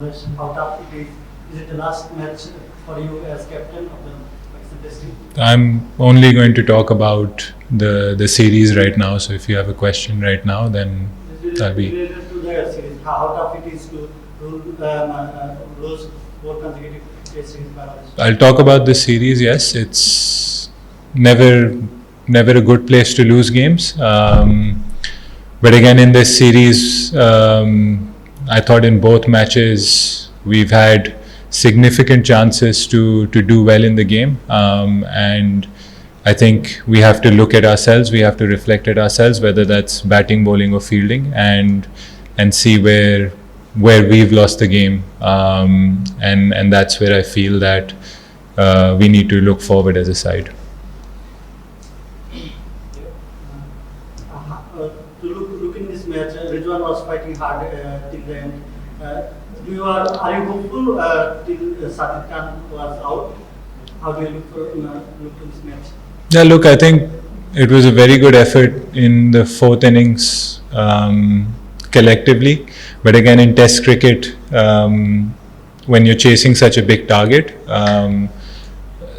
How tough it is. Is it the last match for you as captain of the Pakistan Test team? I'm only going to talk about the series right now. So if you have a question right now, then that'll be. Related to the series, how tough it is to lose 4 consecutive Test series Bangladesh. I'll talk about the series. Yes, it's never a good place to lose games. But again, in this series, I thought in both matches we've had significant chances to do well in the game, and I think we have to look at ourselves. We have to reflect at ourselves, whether that's batting, bowling, or fielding, and see where we've lost the game, and that's where I feel that we need to look forward as a side. To look in this match, Rizwan was fighting hard till the end. Are you hopeful till Sajid Khan was out? How do you look to this match? Yeah, look, I think it was a very good effort in the fourth innings collectively. But again, in Test cricket, when you're chasing such a big target,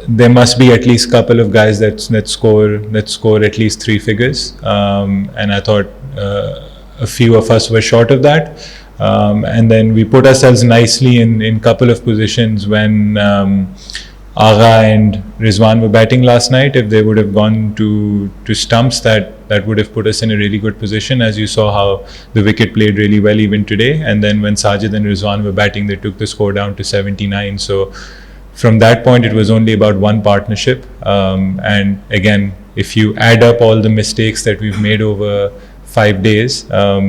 there must be at least a couple of guys that score at least 3 figures. And I thought a few of us were short of that. And then we put ourselves nicely in couple of positions when Agha and Rizwan were batting last night. If they would have gone to stumps, that would have put us in a really good position. As you saw how the wicket played really well even today. And then when Sajid and Rizwan were batting, they took the score down to 79. So from that point, it was only about one partnership. And again, if you add up all the mistakes that we've made over 5 days,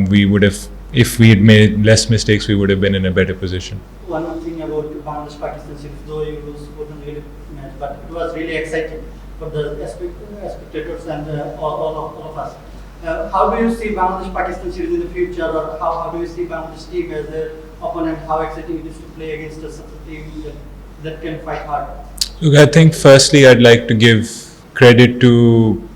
we would have, if we had made less mistakes, we would have been in a better position. One thing about Bangladesh Pakistan series, though it wasn't really match, but it was really exciting for the spectators and all of us. How do you see Bangladesh Pakistan series in the future, or how do you see Bangladesh team as an opponent? How exciting it is to play against such a team that can fight hard? Look, I think firstly I'd like to give credit to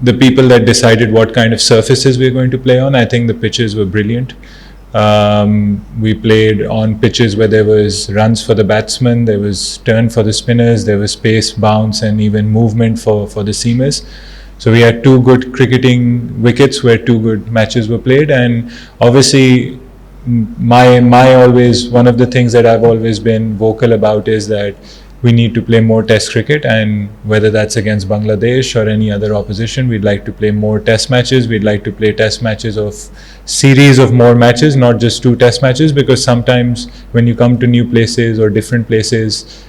the people that decided what kind of surfaces we're going to play on. I think the pitches were brilliant. We played on pitches where there was runs for the batsmen, there was turn for the spinners, there was pace, bounce, and even movement for the seamers. So we had 2 good cricketing wickets where 2 good matches were played. And obviously my always, one of the things that I've always been vocal about is that we need to play more Test cricket, and whether that's against Bangladesh or any other opposition, we'd like to play more Test matches. We'd like to play Test matches of series of more matches, not just 2 Test matches, because sometimes when you come to new places or different places,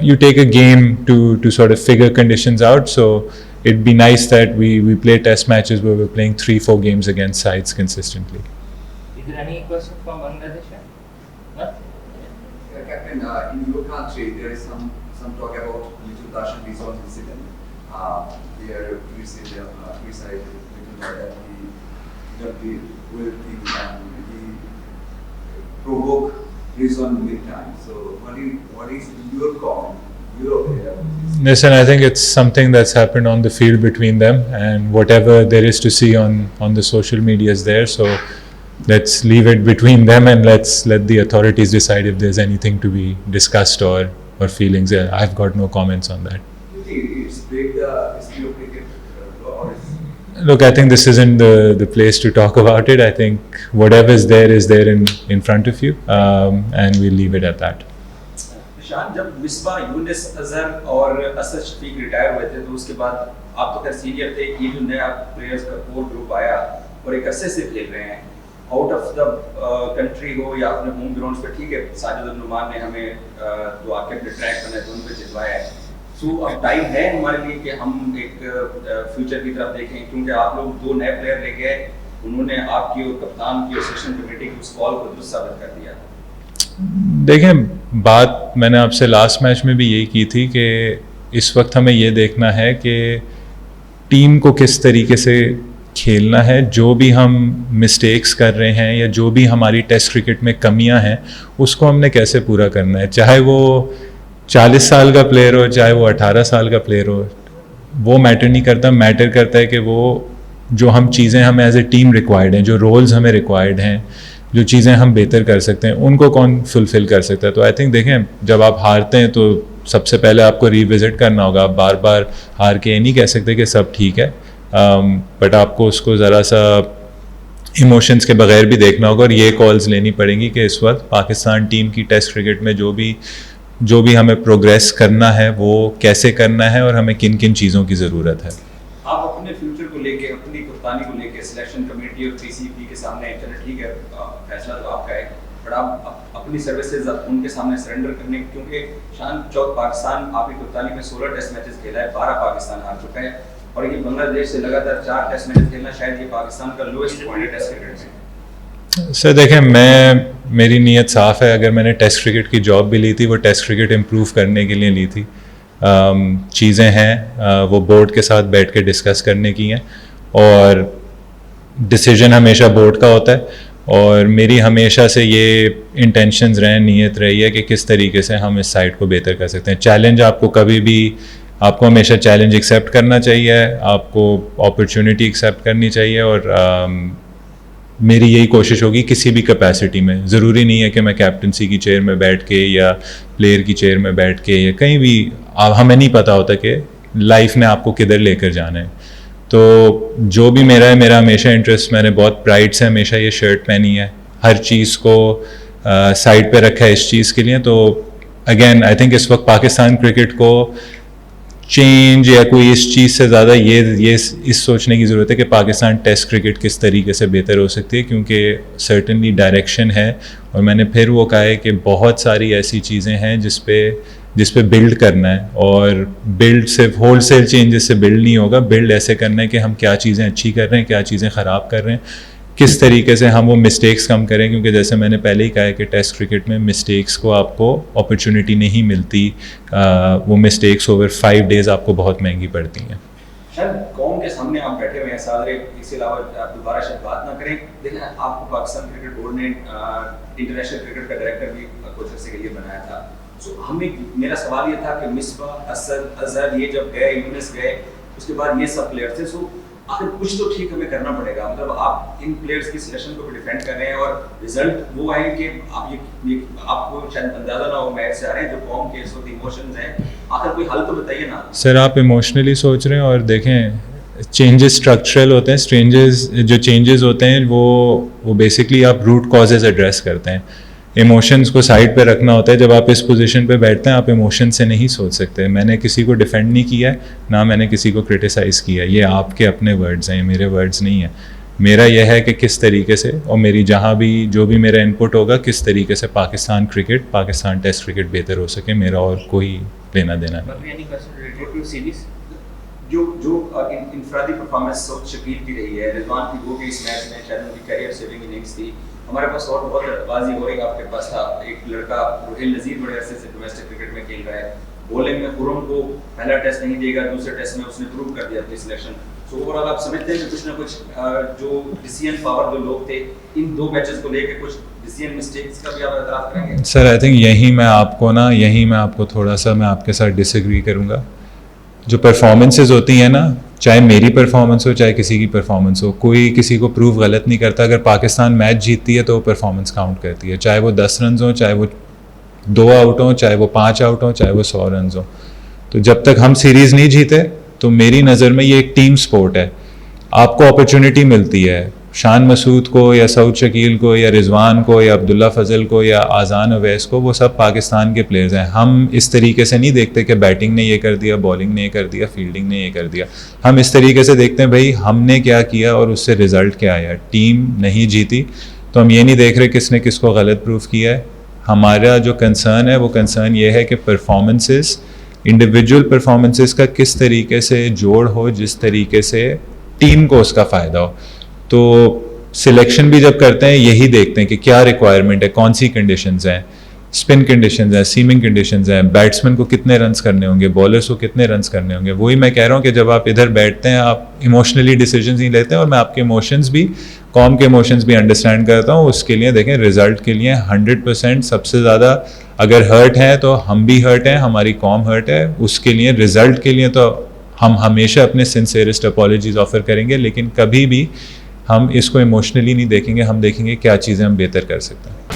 you take a game to sort of figure conditions out. So it'd be nice that we play Test matches where we're playing 3-4 games against sides consistently. Is there any question from Bangladesh? No? Captain, in your country there is some talk about Little Darshan Resort incident. Where we say the criticized that he will think and he provoke Rizwan big time. So what is your comment? Your opinion? Listen, I think it's something that's happened on the field between them, and whatever there is to see on the social media is there. So let's leave it between them, and let's let the authorities decide if there's anything to be discussed or feelings. I've got no comments on that. Do you think it's break the history of cricket? Look, I think this isn't the place to talk about it. I think whatever's there is there in front of you, and we'll leave it at that. शान जब मिसबा यूनिस अजहर और Asad Shafiq retire हुए थे, तो उसके बाद आप तो खैर सीनियर थे, ये जो नया प्लेयर्स का कोर ग्रुप आया और एक अरसे से खेल रहे हैं आउट ऑफ द कंट्री हो या अपने होम ग्राउंड्स पे, ठीक है साजिद और नुमान ने हमें जो आके अपने ट्रैक बनाए थे उन पे जितवाया है। सो अब टाइम है हमारे लिए कि हम एक फ्यूचर की तरफ देखें, क्योंकि आप लोग 2 नए प्लेयर ले गए, उन्होंने आपकी और कप्तान की और सेशन कमेटी की उस कॉल को दुरुस्त साबित कर दिया। देखें, बात मैंने आपसे लास्ट मैच में भी यही की थी कि इस वक्त हमें ये देखना है कि टीम को किस तरीके से खेलना है। जो भी हम मिस्टेक्स कर रहे हैं या जो भी हमारी टेस्ट क्रिकेट में कमियां हैं, उसको हमने कैसे पूरा करना है। चाहे वो 40 साल का प्लेयर हो, चाहे वो 18 साल का प्लेयर हो, वो मैटर नहीं करता। मैटर करता है कि वो जो हम चीज़ें हमें एज ए टीम रिक्वायर्ड हैं, जो रोल्स हमें रिक्वायर्ड हैं, जो चीज़ें हम बेहतर कर सकते हैं उनको कौन फुलफ़िल कर सकता है। तो आई थिंक देखें, जब आप हारते हैं तो सबसे पहले आपको रिविज़िट करना होगा। आप बार बार हार के ये नहीं कह सकते कि सब ठीक है, बट आपको उसको ज़रा सा इमोशंस के बगैर भी देखना होगा और ये कॉल्स लेनी पड़ेंगी कि इस वक्त पाकिस्तान टीम की टेस्ट क्रिकेट में जो भी हमें प्रोग्रेस करना है वो कैसे करना है और हमें किन किन चीज़ों की ज़रूरत है। आप अपने फ्यूचर को लेके, अपनी कप्तानी को लेके सिलेक्शन कमेटी और पीसीबी के सामने, चलो ठीक है फैसला तो आपका है, बट आप अपनी सर्विसेज उनके सामने सरेंडर करने, क्योंकि शान चौक पाकिस्तान आपकी कप्तानी में 16 टेस्ट मैचेस खेला है, 12 पाकिस्तान हार चुका है और ये बांग्लादेश से लगातार 4 टेस्ट मैचेस खेलना शायद ये पाकिस्तान का लोएस्ट पॉइंट है टेस्ट क्रिकेट में। सर देखें, मेरी नीयत साफ़ है। अगर मैंने टेस्ट क्रिकेट की जॉब भी ली थी वो टेस्ट क्रिकेट इम्प्रूव करने के लिए ली थी। चीज़ें हैं वो बोर्ड के साथ बैठ के डिस्कस करने की हैं और डिसीजन हमेशा बोर्ड का होता है और मेरी हमेशा से ये इंटेंशंस रहे, नीयत रही है कि किस तरीके से हम इस साइट को बेहतर कर सकते हैं। चैलेंज आपको हमेशा चैलेंज एक्सेप्ट करना चाहिए, आपको अपॉर्चुनिटी एक्सेप्ट करनी चाहिए और मेरी यही कोशिश होगी किसी भी कैपेसिटी में। ज़रूरी नहीं है कि मैं कैप्टनसी की चेयर में बैठ के या प्लेयर की चेयर में बैठ के या कहीं भी, हमें नहीं पता होता कि लाइफ में आपको किधर लेकर जाना है। तो जो भी मेरा है, मेरा हमेशा इंटरेस्ट, मैंने बहुत प्राइड से हमेशा ये शर्ट पहनी है, हर चीज़ को साइड पे रखा है इस चीज़ के लिए। तो अगेन आई थिंक इस वक्त पाकिस्तान क्रिकेट को चेंज या कोई इस चीज़ से ज़्यादा ये इस सोचने की ज़रूरत है कि पाकिस्तान टेस्ट क्रिकेट किस तरीके से बेहतर हो सकती है, क्योंकि सर्टेनली डायरेक्शन है और मैंने फिर वो कहा है कि बहुत सारी ऐसी चीज़ें हैं जिस पे बिल्ड करना है और बिल्ड सिर्फ होलसेल चेंजेस से बिल्ड नहीं होगा। बिल्ड ऐसे करना है कि हम क्या चीज़ें अच्छी कर रहे हैं, क्या चीज़ें ख़राब कर रहे हैं, किस तरीके से हम वो मिस्टेक्स कम करें, क्योंकि जैसे मैंने पहले ही कहा है कि टेस्ट क्रिकेट में मिस्टेक्स को आपको अपॉर्चुनिटी नहीं मिलती, वो मिस्टेक्स ओवर 5 डेज़ आपको बहुत महंगी पड़ती हैं। शायद कौम के सामने आप बैठे हुए हैं सादरे, इसके अलावा आप दोबारा शायद बात ना करें। देखें, आपको पाकिस्तान क्रिकेट बोर्ड ने इंटरनेशनल क्रिकेट का डायरेक्टर भी कुछ अर्से के लिए बनाया था। सो मेरा सवाल ये था कि मिसबा, असद, अजहर ये जब गए, यूनिस गए, उसके बाद ये सब प्लेयर थे, सो आखिर कुछ तो ठीक हमें करना पड़ेगा। मतलब आप इन प्लेयर्स की सिलेक्शन को भी डिफेंड कर रहे हैं और रिजल्ट वो आए कि आप ये आपको शायद अंदाजा ना हो, मैच से आ रहे हैं, जो कौम के इस वक्त इमोशंस हैं, आखिर कोई हल तो बताइए ना। सर आप इमोशनली सोच रहे हैं और देखें चेंजेस स्ट्रक्चरल होते हैं। जो चेंजेस होते हैं वो बेसिकली आप रूट कॉजेज एड्रेस करते हैं। इमोशंस को साइड पे रखना होता है। जब आप इस पोजीशन पे बैठते हैं आप इमोशन से नहीं सोच सकते। मैंने किसी को डिफेंड नहीं किया है, ना मैंने किसी को क्रिटिसाइज़ किया है, ये आपके अपने वर्ड्स हैं, ये मेरे वर्ड्स नहीं हैं। मेरा यह है कि किस तरीके से और मेरी जहाँ भी जो भी मेरा इनपुट होगा, किस तरीके से पाकिस्तान टेस्ट क्रिकेट बेहतर हो सके, मेरा और कोई लेना देना नहीं। जो इंफरादी परफॉर्मेंस सऊद शकील की रही है, रिजवान की गो के इस मैच में शायद उनकी कैरियर सेविंग इनिंग्स थी। हमारे पास और बहुत बाजी हो रही, आपके पास था एक लड़का रुहेल नज़ीर, बड़े अरसे से डोमेस्टिक क्रिकेट में खेल रहा है। बॉलिंग में खुरम को पहला टेस्ट नहीं देगा, दूसरे टेस्ट में उसने प्रूव कर दिया अपनी सिलेक्शन। सो ओवरऑल आप समझते हैं कि कुछ ना कुछ जो डिसीजन पावर जो लोग थे इन 2 मैचेस को लेकर कुछ डिसीजन मिस्टेक्स का भी आप एतराफ़ करेंगे? सर आई थिंक यहीं मैं आपको थोड़ा सा मैं आपके साथ डिसएग्री करूँगा। जो परफॉर्मेंसेज होती हैं ना, चाहे मेरी परफॉर्मेंस हो चाहे किसी की परफॉर्मेंस हो, कोई किसी को प्रूव गलत नहीं करता। अगर पाकिस्तान मैच जीतती है तो वो परफॉर्मेंस काउंट करती है, चाहे वो 10 रन हो, चाहे वो 2 आउट हो, चाहे वो 5 आउट हो, चाहे वो 100 रन हो। तो जब तक हम सीरीज़ नहीं जीते तो मेरी नज़र में ये एक टीम स्पोर्ट है। आपको अपॉर्चुनिटी मिलती है, शान मसूद को या सऊद शकील को या रिजवान को या अब्दुल्ला फजल को या आज़ान अवैस को, वो सब पाकिस्तान के प्लेयर्स हैं। हम इस तरीके से नहीं देखते कि बैटिंग ने ये कर दिया, बॉलिंग ने ये कर दिया, फील्डिंग ने ये कर दिया। हम इस तरीके से देखते हैं भाई हमने क्या किया और उससे रिज़ल्ट क्या आया। टीम नहीं जीती तो हम ये नहीं देख रहे किसने किसको गलत प्रूफ किया है। हमारा जो कंसर्न है वो कंसर्न ये है कि परफॉर्मेंसेस, इंडिविजुअल परफॉर्मेंसेस का किस तरीके से जोड़ हो, जिस तरीके से टीम को उसका फ़ायदा हो। तो सिलेक्शन भी जब करते हैं यही देखते हैं कि क्या रिक्वायरमेंट है, कौन सी कंडीशंस हैं, स्पिन कंडीशंस हैं, सीमिंग कंडीशंस हैं, बैट्समैन को कितने रन्स करने होंगे, बॉलर्स को कितने रन्स करने होंगे। वही मैं कह रहा हूँ कि जब आप इधर बैठते हैं आप इमोशनली डिसीजंस नहीं लेते हैं और मैं आपके इमोशंस भी, कौम के इमोशंस भी अंडरस्टैंड करता हूँ। उसके लिए देखें रिजल्ट के लिए 100% सबसे ज़्यादा अगर हर्ट है तो हम भी हर्ट हैं, हमारी कौम हर्ट है। उसके लिए रिजल्ट के लिए तो हम हमेशा अपने सिंसियरेस्ट अपॉलॉजीज ऑफर करेंगे, लेकिन कभी भी हम इसको इमोशनली नहीं देखेंगे, हम देखेंगे क्या चीज़ें हम बेहतर कर सकते हैं.